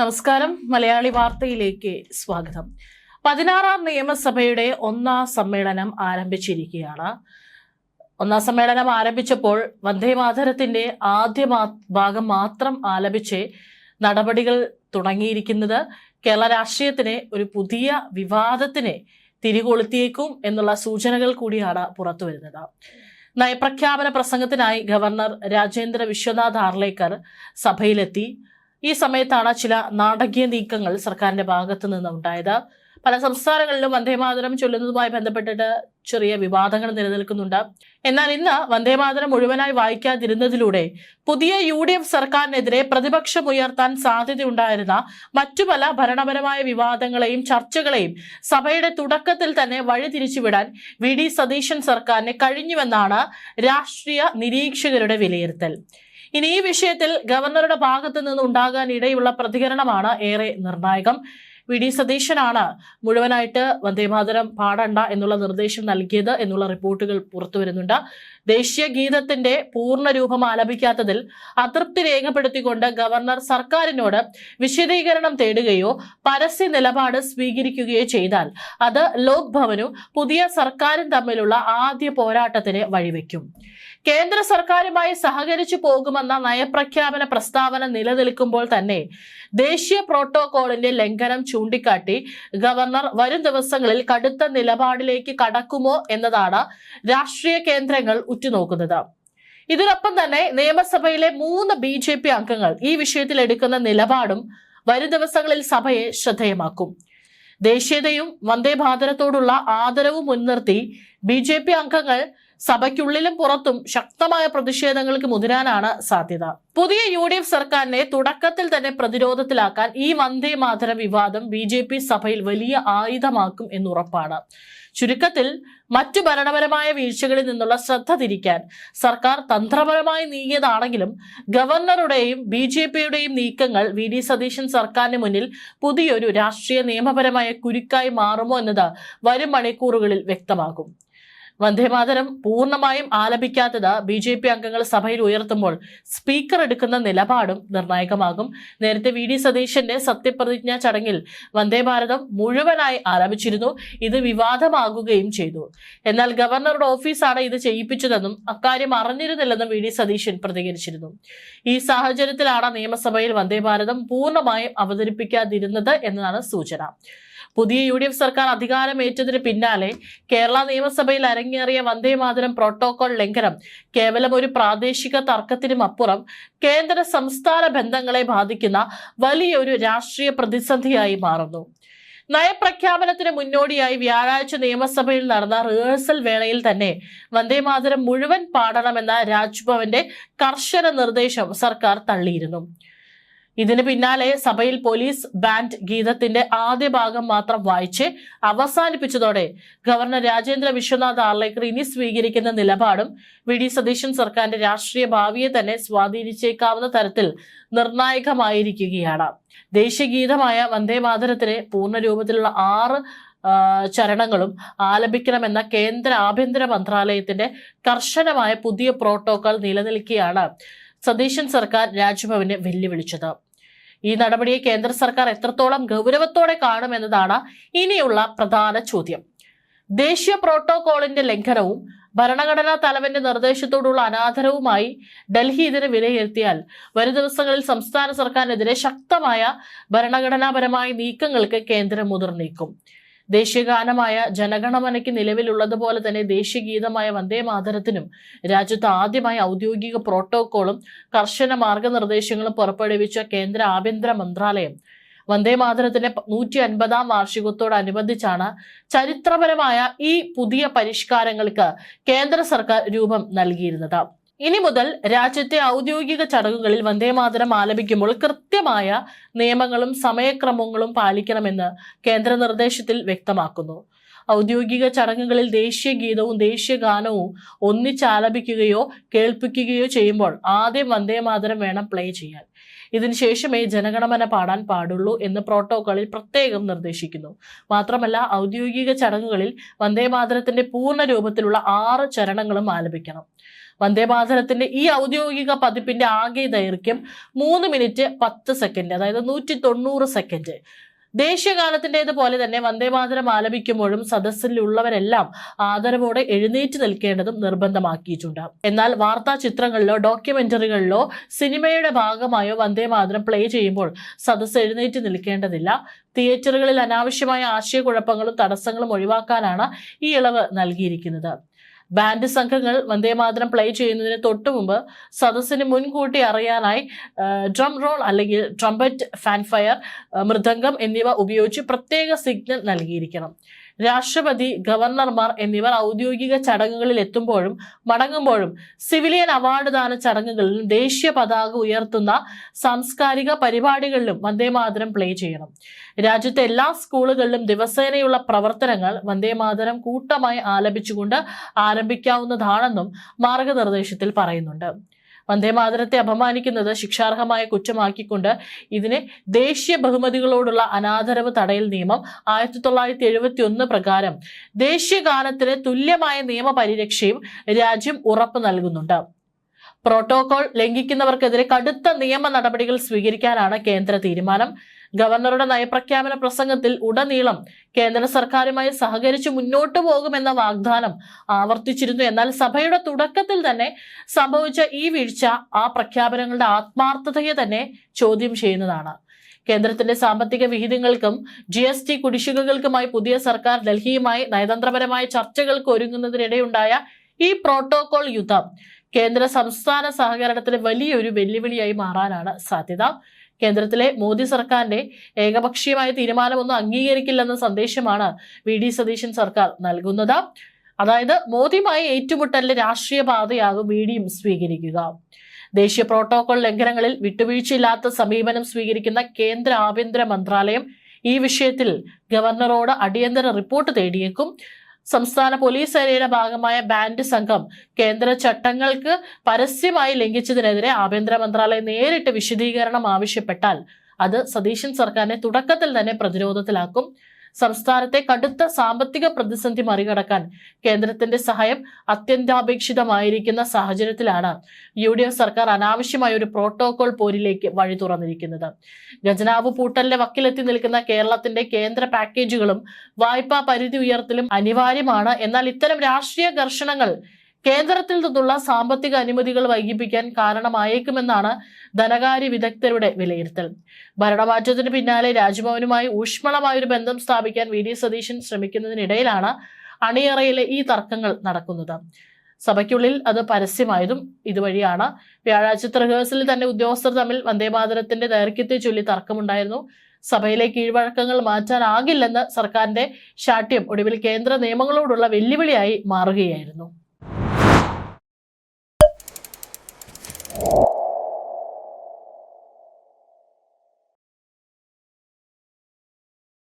നമസ്കാരം. മലയാളി വാർത്തയിലേക്ക് സ്വാഗതം. 16ാം നിയമസഭയുടെ ഒന്നാം സമ്മേളനം ആരംഭിച്ചിരിക്കുകയാണ്. ഒന്നാം സമ്മേളനം ആരംഭിച്ചപ്പോൾ വന്ദേമാതരത്തിന്റെ ആദ്യ ഭാഗം മാത്രം ആലപിച്ച് നടപടികൾ തുടങ്ങിയിരിക്കുന്നത് കേരള രാഷ്ട്രീയത്തിന് ഒരു പുതിയ വിവാദത്തിന് തിരികൊളുത്തിയേക്കും എന്നുള്ള സൂചനകൾ കൂടിയാണ് പുറത്തുവരുന്നത്. നയപ്രഖ്യാപന പ്രസംഗത്തിനായി ഗവർണർ രാജേന്ദ്ര വിശ്വനാഥ് ആർലേക്കർ സഭയിലെത്തി. ഈ സമയത്താണ് ചില നാടകീയ നീക്കങ്ങൾ സർക്കാരിന്റെ ഭാഗത്തു നിന്ന് ഉണ്ടായത്. പല സംസ്ഥാനങ്ങളിലും വന്ദേമാതരം ചൊല്ലുന്നതുമായി ബന്ധപ്പെട്ടിട്ട് ചെറിയ വിവാദങ്ങൾ നിലനിൽക്കുന്നുണ്ട്. എന്നാൽ ഇന്ന് വന്ദേമാതരം മുഴുവനായി വായിക്കാതിരുന്നതിലൂടെ പുതിയ UDF സർക്കാരിനെതിരെ പ്രതിപക്ഷം ഉയർത്താൻ സാധ്യതയുണ്ടായിരുന്ന മറ്റു പല ഭരണപരമായ വിവാദങ്ങളെയും ചർച്ചകളെയും സഭയുടെ തുടക്കത്തിൽ തന്നെ വഴിതിരിച്ചുവിടാൻ VD സതീശൻ സർക്കാരിന് കഴിഞ്ഞുവെന്നാണ് രാഷ്ട്രീയ നിരീക്ഷകരുടെ വിലയിരുത്തൽ. ഇനി ഈ വിഷയത്തിൽ ഗവർണറുടെ ഭാഗത്തു നിന്ന് ഉണ്ടാകാൻ ഇടയുള്ള പ്രതികരണമാണ് ഏറെ നിർണായകം. VD സതീശനാണ് മുഴുവനായിട്ട് വന്ദേമാതരം പാടണ്ട എന്നുള്ള നിർദ്ദേശം നൽകിയത് എന്നുള്ള റിപ്പോർട്ടുകൾ പുറത്തു വരുന്നുണ്ട്. ദേശീയ ഗീതത്തിന്റെ പൂർണ്ണ രൂപം ആലപിക്കാത്തതിൽ അതൃപ്തി രേഖപ്പെടുത്തിക്കൊണ്ട് ഗവർണർ സർക്കാരിനോട് വിശദീകരണം തേടുകയോ പരസ്യ നിലപാട് സ്വീകരിക്കുകയോ ചെയ്താൽ അത് ലോക് ഭവനും പുതിയ സർക്കാരും തമ്മിലുള്ള ആദ്യ പോരാട്ടത്തിന് വഴിവെക്കും. കേന്ദ്ര സർക്കാരുമായി സഹകരിച്ചു പോകുമെന്ന നയപ്രഖ്യാപന പ്രസ്താവന നിലനിൽക്കുമ്പോൾ തന്നെ ദേശീയ പ്രോട്ടോകോളിന്റെ ലംഘനം ചൂണ്ടിക്കാട്ടി ഗവർണർ വരും ദിവസങ്ങളിൽ കടുത്ത നിലപാടിലേക്ക് കടക്കുമോ എന്നതാണ് രാഷ്ട്രീയ കേന്ദ്രങ്ങൾ ഉറ്റുനോക്കുന്നത്. ഇതിനൊപ്പം തന്നെ നിയമസഭയിലെ 3 BJP അംഗങ്ങൾ ഈ വിഷയത്തിൽ എടുക്കുന്ന നിലപാടും വരും ദിവസങ്ങളിൽ സഭയെ ശ്രദ്ധേയമാക്കും. ദേശീയതയും വന്ദേമാതരത്തോടുള്ള ആദരവും മുൻനിർത്തി BJP അംഗങ്ങൾ സഭയ്ക്കുള്ളിലും പുറത്തും ശക്തമായ പ്രതിഷേധങ്ങൾക്ക് മുതിരാനാണ് സാധ്യത. പുതിയ UDF സർക്കാരിനെ തുടക്കത്തിൽ തന്നെ പ്രതിരോധത്തിലാക്കാൻ ഈ വന്ദേമാതര വിവാദം BJP സഭയിൽ വലിയ ആയുധമാക്കും എന്നുറപ്പാണ്. ചുരുക്കത്തിൽ മറ്റു ഭരണപരമായ വീഴ്ചകളിൽ നിന്നുള്ള ശ്രദ്ധ തിരിക്കാൻ സർക്കാർ തന്ത്രപരമായി നീങ്ങിയതാണെങ്കിലും ഗവർണറുടെയും BJPയുടെയും നീക്കങ്ങൾ VD സതീശൻ സർക്കാരിന് മുന്നിൽ പുതിയൊരു രാഷ്ട്രീയ നിയമപരമായ കുരുക്കായി മാറുമോ എന്നത് വരും മണിക്കൂറുകളിൽ വ്യക്തമാകും. വന്ദേമാതരം പൂർണ്ണമായും ആലപിക്കാത്തത് BJP അംഗങ്ങൾ സഭയിൽ ഉയർത്തുമ്പോൾ സ്പീക്കർ എടുക്കുന്ന നിലപാടും നിർണായകമാകും. നേരത്തെ VD സതീശന്റെ സത്യപ്രതിജ്ഞാ ചടങ്ങിൽ വന്ദേഭാരതം മുഴുവനായി ആലപിച്ചിരുന്നു. ഇത് വിവാദമാകുകയും ചെയ്തു. എന്നാൽ ഗവർണറുടെ ഓഫീസാണ് ഇത് ചെയ്യിപ്പിച്ചതെന്നും അക്കാര്യം അറിഞ്ഞിരുന്നില്ലെന്നും VD സതീശൻ പ്രതികരിച്ചിരുന്നു. ഈ സാഹചര്യത്തിലാണ് നിയമസഭയിൽ വന്ദേഭാരതം പൂർണ്ണമായും അവതരിപ്പിക്കാതിരുന്നത് എന്നതാണ് സൂചന. പുതിയ UDF സർക്കാർ അധികാരമേറ്റതിന് പിന്നാലെ കേരള നിയമസഭയിൽ അരങ്ങേറിയ വന്ദേമാതരം പ്രോട്ടോകോൾ ലംഘനം കേവലം ഒരു പ്രാദേശിക തർക്കത്തിനും അപ്പുറം കേന്ദ്ര സംസ്ഥാന ബന്ധങ്ങളെ ബാധിക്കുന്ന വലിയൊരു രാഷ്ട്രീയ പ്രതിസന്ധിയായി മാറുന്നു. നയപ്രഖ്യാപനത്തിന് മുന്നോടിയായി വ്യാഴാഴ്ച നിയമസഭയിൽ നടന്ന റിഹേഴ്സൽ വേളയിൽ തന്നെ വന്ദേമാതരം മുഴുവൻ പാടണമെന്ന രാജ്ഭവന്റെ കർശന നിർദ്ദേശം സർക്കാർ തള്ളിയിരുന്നു. ഇതിന് പിന്നാലെ സഭയിൽ പോലീസ് ബാൻഡ് ഗീതത്തിന്റെ ആദ്യ ഭാഗം മാത്രം വായിച്ച് അവസാനിപ്പിച്ചതോടെ ഗവർണർ രാജേന്ദ്ര വിശ്വനാഥ് ആർലേക്കർ ഇനി സ്വീകരിക്കുന്ന നിലപാടും VD സതീശൻ സർക്കാരിന്റെ രാഷ്ട്രീയ ഭാവിയെ തന്നെ സ്വാധീനിച്ചേക്കാവുന്ന തരത്തിൽ നിർണായകമായിരിക്കുകയാണ്. ദേശീയഗീതമായ വന്ദേമാതരത്തിന് പൂർണ്ണ രൂപത്തിലുള്ള 6 ചരണങ്ങളും ആലപിക്കണമെന്ന കേന്ദ്ര ആഭ്യന്തര മന്ത്രാലയത്തിന്റെ കർശനമായ പുതിയ പ്രോട്ടോകോൾ നിലനിൽക്കെയാണ് സതീശൻ സർക്കാർ രാജ്ഭവനെ വെല്ലുവിളിച്ചത്. ഈ നടപടിയെ കേന്ദ്ര സർക്കാർ എത്രത്തോളം ഗൗരവത്തോടെ കാണുമെന്നതാണ് ഇനിയുള്ള പ്രധാന ചോദ്യം. ദേശീയ പ്രോട്ടോകോളിന്റെ ലംഘനവും ഭരണഘടനാ തലവന്റെ നിർദ്ദേശത്തോടുള്ള അനാദരവുമായി ഡൽഹി ഇതിനെ വിലയിരുത്തിയാൽ വരും ദിവസങ്ങളിൽ സംസ്ഥാന സർക്കാരിനെതിരെ ശക്തമായ ഭരണഘടനാപരമായ നീക്കങ്ങൾക്ക് കേന്ദ്രം മുതിർന്നേക്കും. ദേശീയഗാനമായ ജനഗണമനയ്ക്ക് നിലവിലുള്ളതുപോലെ തന്നെ ദേശീയഗീതമായ വന്ദേമാതരത്തിനും രാജ്യത്ത് ആദ്യമായി ഔദ്യോഗിക പ്രോട്ടോകോളും കർശന മാർഗനിർദ്ദേശങ്ങളും പുറപ്പെടുവിച്ച കേന്ദ്ര ആഭ്യന്തര മന്ത്രാലയം വന്ദേമാതരത്തിന്റെ 150ാം വാർഷികത്തോടനുബന്ധിച്ചാണ് ചരിത്രപരമായ ഈ പുതിയ പരിഷ്കാരങ്ങൾക്ക് കേന്ദ്ര സർക്കാർ രൂപം നൽകിയിരുന്നത്. ഇനി മുതൽ രാജ്യത്തെ ഔദ്യോഗിക ചടങ്ങുകളിൽ വന്ദേമാതരം ആലപിക്കുമ്പോൾ കൃത്യമായ നിയമങ്ങളും സമയക്രമങ്ങളും പാലിക്കണമെന്ന് കേന്ദ്ര നിർദ്ദേശത്തിൽ വ്യക്തമാക്കുന്നു. ഔദ്യോഗിക ചടങ്ങുകളിൽ ദേശീയ ഗീതവും ദേശീയ ഗാനവും ഒന്നിച്ചാലപിക്കുകയോ കേൾപ്പിക്കുകയോ ചെയ്യുമ്പോൾ ആദ്യം വന്ദേമാതരം വേണം പ്ലേ ചെയ്യാൻ. ഇതിനുശേഷമേ ജനഗണമന പാടാൻ പാടുള്ളൂ എന്ന് പ്രോട്ടോകോളിൽ പ്രത്യേകം നിർദ്ദേശിക്കുന്നു. മാത്രമല്ല ഔദ്യോഗിക ചടങ്ങുകളിൽ വന്ദേമാതരത്തിന്റെ പൂർണ്ണ രൂപത്തിലുള്ള 6 ചരണങ്ങളും ആലപിക്കണം. വന്ദേമാതരത്തിന്റെ ഈ ഔദ്യോഗിക പതിപ്പിന്റെ ആകെ ദൈർഘ്യം 3 മിനിറ്റ് 10 സെക്കൻഡ്, അതായത് 190 സെക്കൻഡ്. ദേശീയഗാനത്തിൻ്റെതുപോലെ തന്നെ വന്ദേമാതരം ആലപിക്കുമ്പോഴും സദസ്സിലുള്ളവരെല്ലാം ആദരവോടെ എഴുന്നേറ്റ് നിൽക്കേണ്ടതും നിർബന്ധമാക്കിയിട്ടുണ്ട്. എന്നാൽ വാർത്താ ചിത്രങ്ങളിലോ ഡോക്യുമെന്ററികളിലോ സിനിമയുടെ ഭാഗമായോ വന്ദേമാതരം പ്ലേ ചെയ്യുമ്പോൾ സദസ്സ് എഴുന്നേറ്റ് നിൽക്കേണ്ടതില്ല. തിയേറ്ററുകളിൽ അനാവശ്യമായ ആശയക്കുഴപ്പങ്ങളും തടസ്സങ്ങളും ഒഴിവാക്കാനാണ് ഈ ഇളവ് നൽകിയിരിക്കുന്നത്. ബാൻഡ് സംഘങ്ങൾ വന്ദേമാതരം പ്ലേ ചെയ്യുന്നതിന് തൊട്ടുമുമ്പ് സദസ്സിന് മുൻകൂട്ടി അറിയാനായി ഡ്രം റോൾ അല്ലെങ്കിൽ ട്രംപറ്റ്, ഫാൻഫയർ, മൃദംഗം എന്നിവ ഉപയോഗിച്ച് പ്രത്യേക സിഗ്നൽ നൽകിയിരിക്കണം. രാഷ്ട്രപതി, ഗവർണർമാർ എന്നിവർ ഔദ്യോഗിക ചടങ്ങുകളിൽ എത്തുമ്പോഴും മടങ്ങുമ്പോഴും സിവിലിയൻ അവാർഡ് ദാന ചടങ്ങുകളിലും ദേശീയ പതാക ഉയർത്തുന്ന സാംസ്കാരിക പരിപാടികളിലും വന്ദേമാതരം പ്ലേ ചെയ്യണം. രാജ്യത്തെ എല്ലാ സ്കൂളുകളിലും ദിവസേനയുള്ള പ്രവർത്തനങ്ങൾ വന്ദേമാതരം കൂട്ടമായി ആലപിച്ചുകൊണ്ട് ആരംഭിക്കാവുന്നതാണെന്നും മാർഗനിർദ്ദേശത്തിൽ പറയുന്നുണ്ട്. വന്ദേമാതരത്തെ അപമാനിക്കുന്നത് ശിക്ഷാർഹമായ കുറ്റമാക്കിക്കൊണ്ട് ഇതിനെ ദേശീയ ബഹുമതികളോടുള്ള അനാദരവ് തടയൽ നിയമം 1971 പ്രകാരം ദേശീയ ഗാനത്തിന് തുല്യമായ നിയമപരിരക്ഷയും രാജ്യം ഉറപ്പു നൽകുന്നുണ്ട്. പ്രോട്ടോകോൾ ലംഘിക്കുന്നവർക്കെതിരെ കടുത്ത നിയമ നടപടികൾ സ്വീകരിക്കാനാണ് കേന്ദ്ര തീരുമാനം. ഗവർണറുടെ നയപ്രഖ്യാപന പ്രസംഗത്തിൽ ഉടനീളം കേന്ദ്ര സർക്കാരുമായി സഹകരിച്ച് മുന്നോട്ടു പോകുമെന്ന വാഗ്ദാനം ആവർത്തിച്ചിരുന്നു. എന്നാൽ സഭയുടെ തുടക്കത്തിൽ തന്നെ സംഭവിച്ച ഈ വീഴ്ച ആ പ്രഖ്യാപനങ്ങളുടെ ആത്മാർത്ഥതയെ തന്നെ ചോദ്യം ചെയ്യുന്നതാണ്. കേന്ദ്രത്തിന്റെ സാമ്പത്തിക വിഹിതങ്ങൾക്കും GST കുടിശ്ശികകൾക്കുമായി പുതിയ സർക്കാർ ഡൽഹിയുമായി നയതന്ത്രപരമായ ചർച്ചകൾക്ക് ഒരുങ്ങുന്നതിനിടെയുണ്ടായ ഈ പ്രോട്ടോകോൾ യുദ്ധം കേന്ദ്ര സംസ്ഥാന സഹകരണത്തിന് വലിയൊരു വെല്ലുവിളിയായി മാറാനാണ് സാധ്യത. കേന്ദ്രത്തിലെ മോദി സർക്കാരിന്റെ ഏകപക്ഷീയമായ തീരുമാനമൊന്നും അംഗീകരിക്കില്ലെന്ന സന്ദേശമാണ് VD സതീശൻ സർക്കാർ നൽകുന്നത്. അതായത് മോദിയുമായി ഏറ്റുമുട്ടലിന്റെ രാഷ്ട്രീയ പാതയാകും VDയും സ്വീകരിക്കുക. ദേശീയ പ്രോട്ടോകോൾ ലംഘനങ്ങളിൽ വിട്ടുവീഴ്ചയില്ലാത്ത സമീപനം സ്വീകരിക്കുന്ന കേന്ദ്ര ആഭ്യന്തര മന്ത്രാലയം ഈ വിഷയത്തിൽ ഗവർണറോട് അടിയന്തര റിപ്പോർട്ട് തേടിയേക്കും. സംസ്ഥാന പോലീസ് സേനയുടെ ഭാഗമായ ബാൻഡ് സംഘം കേന്ദ്ര ചട്ടങ്ങൾക്ക് പരസ്യമായി ലംഘിച്ചതിനെതിരെ ആഭ്യന്തര മന്ത്രാലയം നേരിട്ട് വിശദീകരണം ആവശ്യപ്പെട്ടാൽ അത് സതീശൻ സർക്കാരിനെ തുടക്കത്തിൽ തന്നെ പ്രതിരോധത്തിലാക്കും. സംസ്ഥാനത്തെ കടുത്ത സാമ്പത്തിക പ്രതിസന്ധി മറികടക്കാൻ കേന്ദ്രത്തിന്റെ സഹായം അത്യന്താപേക്ഷിതമായിരിക്കുന്ന സാഹചര്യത്തിലാണ് UDF സർക്കാർ അനാവശ്യമായ ഒരു പ്രോട്ടോകോൾ പോരിലേക്ക് വഴി തുറന്നിരിക്കുന്നത്. ഖജനാവ് പൂട്ടലിന്റെ വക്കിലെത്തി നിൽക്കുന്ന കേരളത്തിന്റെ കേന്ദ്ര പാക്കേജുകളും വായ്പാ പരിധി ഉയർത്തലും അനിവാര്യമാണ്. എന്നാൽ ഇത്തരം രാഷ്ട്രീയ ഘർഷണങ്ങൾ കേന്ദ്രത്തിൽ നിന്നുള്ള സാമ്പത്തിക അനുമതികൾ വൈകിപ്പിക്കാൻ കാരണമായേക്കുമെന്നാണ് ധനകാര്യ വിദഗ്ധരുടെ വിലയിരുത്തൽ. ഭരണമാറ്റത്തിന് പിന്നാലെ രാജ്ഭവനുമായി ഊഷ്മളമായൊരു ബന്ധം സ്ഥാപിക്കാൻ VD സതീശൻ ശ്രമിക്കുന്നതിനിടയിലാണ് അണിയറയിലെ ഈ തർക്കങ്ങൾ നടക്കുന്നത്. സഭയ്ക്കുള്ളിൽ അത് പരസ്യമായതും ഇതുവഴിയാണ്. വ്യാഴാഴ്ചത്തെ റിഹേഴ്സലിൽ തന്നെ ഉദ്യോഗസ്ഥർ തമ്മിൽ വന്ദേമാതരത്തിന്റെ ദൈർഘ്യത്തെ ചൊല്ലി തർക്കമുണ്ടായിരുന്നു. സഭയിലെ കീഴ്വഴക്കങ്ങൾ മാറ്റാനാകില്ലെന്ന് സർക്കാരിന്റെ ശാഠ്യം ഒടുവിൽ കേന്ദ്ര നിയമങ്ങളോടുള്ള വെല്ലുവിളിയായി മാറുകയായിരുന്നു.